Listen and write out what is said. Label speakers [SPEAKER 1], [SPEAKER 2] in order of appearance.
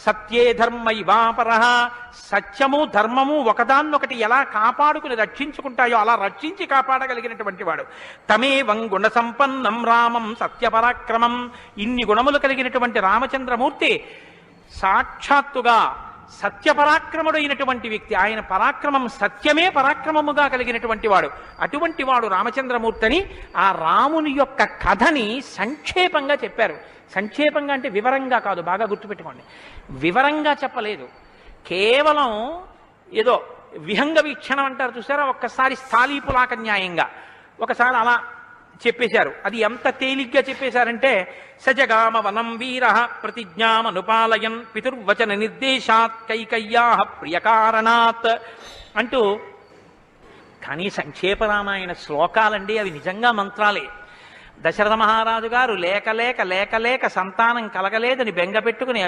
[SPEAKER 1] సత్యే ధర్మ ఇవాపర, సత్యము ధర్మము ఒకదాన్నొకటి ఎలా కాపాడుకుని రక్షించుకుంటాయో అలా రక్షించి కాపాడగలిగినటువంటి వాడు. తమేవం గుణ సంపన్నం రామం సత్యపరాక్రమం. ఇన్ని గుణములు కలిగినటువంటి రామచంద్రమూర్తి సాక్షాత్తుగా సత్యపరాక్రముడైనటువంటి వ్యక్తి. ఆయన పరాక్రమం సత్యమే పరాక్రమముగా కలిగినటువంటి వాడు. అటువంటి వాడు రామచంద్రమూర్తిని ఆ రాముని యొక్క కథని సంక్షేపంగా చెప్పారు. సంక్షేపంగా అంటే వివరంగా కాదు, బాగా గుర్తుపెట్టుకోండి. వివరంగా చెప్పలేదు, కేవలం ఏదో విహంగ వీక్షణం అంటారు చూసారా, ఒక్కసారి స్థాళీపులాక న్యాయంగా ఒకసారి అలా చెప్పేశారు. అది ఎంత తేలిగ్గా చెప్పేశారంటే, సజగామ వనం వీర ప్రతిజ్ఞామనుపాలయన్ పితుర్వచన నిర్దేశాత్ కైకయ్యా ప్రియకారణాత్ అంటూ. కానీ సంక్షేప రామాయణ శ్లోకాలండి, అవి నిజంగా మంత్రాలే. దశరథ మహారాజు గారు లేక లేక లేక లేక సంతానం కలగలేదని బెంగ పెట్టుకుని